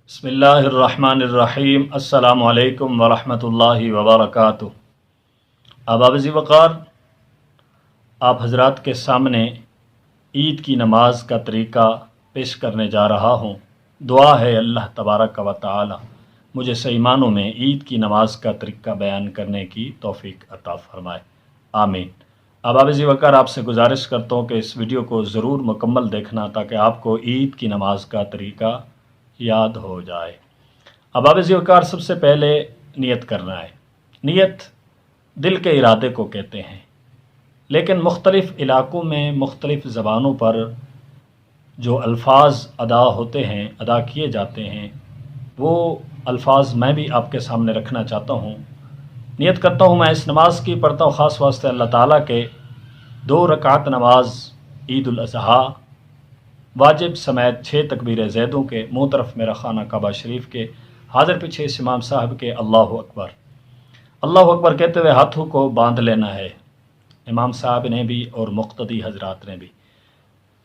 بسم اللہ الرحمن الرحیم السلام علیکم ورحمۃ اللہ وبرکاتہ۔ احباب وقار، آپ حضرات کے سامنے عید کی نماز کا طریقہ پیش کرنے جا رہا ہوں۔ دعا ہے اللہ تبارک و تعالی مجھے صحیح معنوں میں عید کی نماز کا طریقہ بیان کرنے کی توفیق عطا فرمائے، آمین۔ احباب وقار، آپ سے گزارش کرتا ہوں کہ اس ویڈیو کو ضرور مکمل دیکھنا تاکہ آپ کو عید کی نماز کا طریقہ یاد ہو جائے۔ احباب وقار، سب سے پہلے نیت کرنا ہے۔ نیت دل کے ارادے کو کہتے ہیں، لیکن مختلف علاقوں میں مختلف زبانوں پر جو الفاظ ادا کیے جاتے ہیں وہ الفاظ میں بھی آپ کے سامنے رکھنا چاہتا ہوں۔ نیت کرتا ہوں میں اس نماز کی پڑھتا ہوں خاص واسطے اللہ تعالیٰ کے 2 رکعت نماز عید الاضحیٰ واجب سمیت 6 تکبیر زیدوں کے، منہ طرف میرا خانہ کعبہ شریف کے، حاضر پیچھے اس امام صاحب کے اللہ اکبر کہتے ہوئے ہاتھوں کو باندھ لینا ہے، امام صاحب نے بھی اور مقتدی حضرات نے بھی۔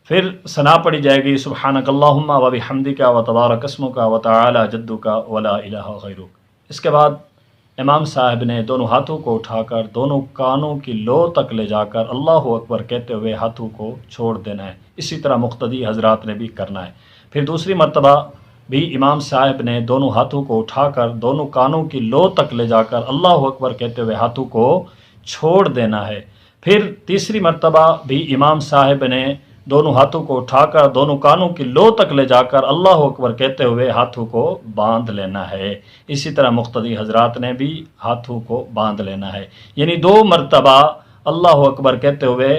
پھر ثنا پڑھی جائے گی، سبحانک اللہم و بحمدک و تبارک اسمک و تعالی جدک ولا الہ غیرک۔ اس کے بعد امام صاحب نے دونوں ہاتھوں کو اٹھا کر دونوں کانوں کی لو تک لے جا کر اللہ اکبر کہتے ہوئے ہاتھوں کو چھوڑ دینا ہے۔ اسی طرح مقتدی حضرات نے بھی کرنا ہے۔ پھر دوسری مرتبہ بھی امام صاحب نے دونوں ہاتھوں کو اٹھا کر دونوں کانوں کی لو تک لے جا کر اللہ اکبر کہتے ہوئے ہاتھوں کو چھوڑ دینا ہے۔ پھر تیسری مرتبہ بھی امام صاحب نے دونوں ہاتھوں کو اٹھا کر دونوں کانوں کی لو تک لے جا کر اللہ اکبر کہتے ہوئے ہاتھوں کو باندھ لینا ہے۔ اسی طرح مقتدی حضرات نے بھی ہاتھوں کو باندھ لینا ہے، یعنی 2 مرتبہ اللہ اکبر کہتے ہوئے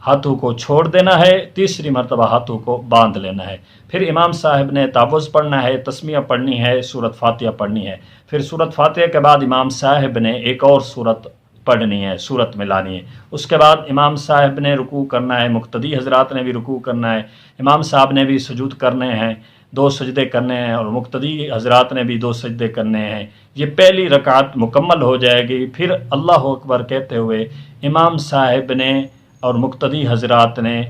ہاتھوں کو چھوڑ دینا ہے، تیسری مرتبہ ہاتھوں کو باندھ لینا ہے۔ پھر امام صاحب نے تعوذ پڑھنا ہے، تسمیہ پڑھنی ہے، سورت فاتحہ پڑھنی ہے۔ پھر سورت فاتحہ کے بعد امام صاحب نے ایک اور سورت پڑھنی ہے، سورت ملانی ہے۔ اس کے بعد امام صاحب نے رکوع کرنا ہے، مقتدی حضرات نے بھی رکوع کرنا ہے، امام صاحب نے بھی سجود کرنے ہیں، 2 سجدے کرنے ہیں، اور مقتدی حضرات نے بھی 2 سجدے کرنے ہیں۔ یہ پہلی رکعت مکمل ہو جائے گی۔ پھر اللہ اکبر کہتے ہوئے امام صاحب نے اور مقتدی حضرات نے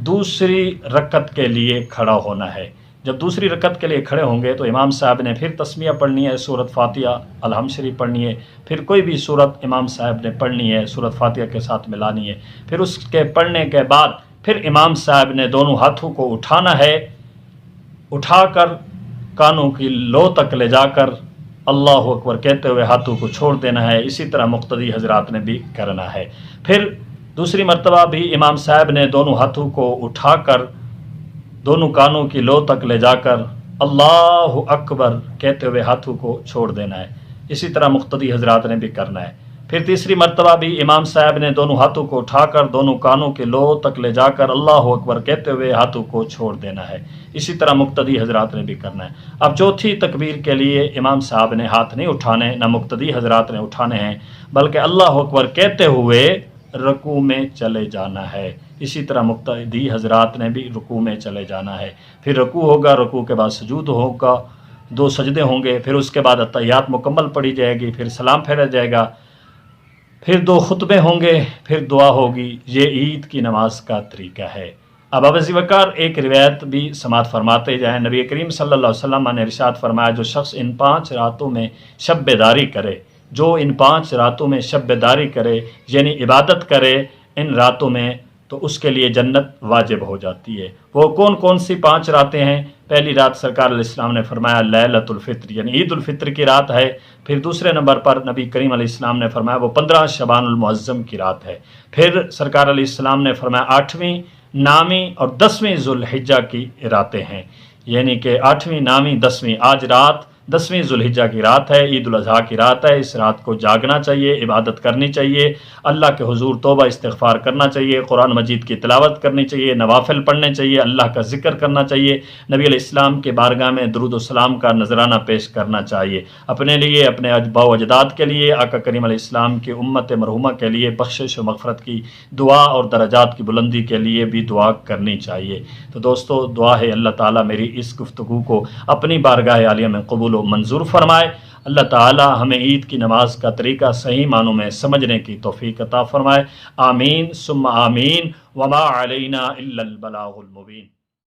دوسری رکعت کے لیے کھڑا ہونا ہے۔ جب دوسری رکعت کے لیے کھڑے ہوں گے تو امام صاحب نے پھر تسمیہ پڑھنی ہے، سورت فاتحہ الحمد شریف پڑھنی ہے، پھر کوئی بھی سورت امام صاحب نے پڑھنی ہے، سورت فاتحہ کے ساتھ ملانی ہے۔ پھر اس کے پڑھنے کے بعد پھر امام صاحب نے دونوں ہاتھوں کو اٹھانا ہے، اٹھا کر کانوں کی لو تک لے جا کر اللہ اکبر کہتے ہوئے ہاتھوں کو چھوڑ دینا ہے۔ اسی طرح مقتدی حضرات نے بھی کرنا ہے۔ پھر دوسری مرتبہ بھی امام صاحب نے دونوں ہاتھوں کو اٹھا کر دونوں کانوں کی لو تک لے جا کر اللہ اکبر کہتے ہوئے ہاتھوں کو چھوڑ دینا ہے۔ اسی طرح مقتدی حضرات نے بھی کرنا ہے۔ پھر تیسری مرتبہ بھی امام صاحب نے دونوں ہاتھوں کو اٹھا کر دونوں کانوں کی لو تک لے جا کر اللہ اکبر کہتے ہوئے ہاتھوں کو چھوڑ دینا ہے۔ اسی طرح مقتدی حضرات نے بھی کرنا ہے۔ اب چوتھی تکبیر کے لیے امام صاحب نے ہاتھ نہیں اٹھانے، نہ مقتدی حضرات نے اٹھانے ہیں، بلکہ اللہ اکبر کہتے ہوئے رکوع میں چلے جانا ہے۔ اسی طرح مقتدی حضرات نے بھی رکوع میں چلے جانا ہے۔ پھر رکوع ہوگا، رکوع کے بعد سجود ہوگا، 2 سجدے ہوں گے، پھر اس کے بعد اتحیات مکمل پڑھی جائے گی، پھر سلام پھیرا جائے گا، پھر 2 خطبے ہوں گے، پھر دعا ہوگی۔ یہ عید کی نماز کا طریقہ ہے۔ اب احباب وقار، ایک روایت بھی سماعت فرماتے جائیں۔ نبی کریم صلی اللہ علیہ وسلم نے ارشاد فرمایا، جو شخص ان 5 راتوں میں شب بیداری کرے، جو ان 5 راتوں میں شب بیداری کرے، یعنی عبادت کرے ان راتوں میں، تو اس کے لیے جنت واجب ہو جاتی ہے۔ وہ کون کون سی 5 راتیں ہیں؟ پہلی رات سرکار علیہ السلام نے فرمایا لیلۃ الفطر، یعنی عید الفطر کی رات ہے۔ پھر دوسرے نمبر پر نبی کریم علیہ السلام نے فرمایا وہ 15 شعبان المعظم کی رات ہے۔ پھر سرکار علیہ السلام نے فرمایا 8ویں، 9ویں اور 10ویں ذوالحجہ کی راتیں ہیں، یعنی کہ 8ویں، 9ویں، 10ویں۔ آج رات 10ویں ذوالحجہ کی رات ہے، عید الاضحیٰ کی رات ہے۔ اس رات کو جاگنا چاہیے، عبادت کرنی چاہیے، اللہ کے حضور توبہ استغفار کرنا چاہیے، قرآن مجید کی تلاوت کرنی چاہیے، نوافل پڑھنے چاہیے، اللہ کا ذکر کرنا چاہیے، نبی علیہ السلام کے بارگاہ میں درود و سلام کا نذرانہ پیش کرنا چاہیے، اپنے لیے، اپنے آباء و اجداد کے لیے، آقا کریم علیہ السلام کی امت مرحومہ کے لیے بخشش و مغفرت کی دعا اور درجات کی بلندی کے لیے بھی دعا کرنی چاہیے۔ تو دوستو، دعا ہے اللہ تعالیٰ میری اس گفتگو کو اپنی بارگاہ عالیہ میں قبول و منظور فرمائے۔ اللہ تعالی ہمیں عید کی نماز کا طریقہ صحیح معنوں میں سمجھنے کی توفیق عطا فرمائے، آمین ثم آمین، وما علینا الا البلاغ المبین۔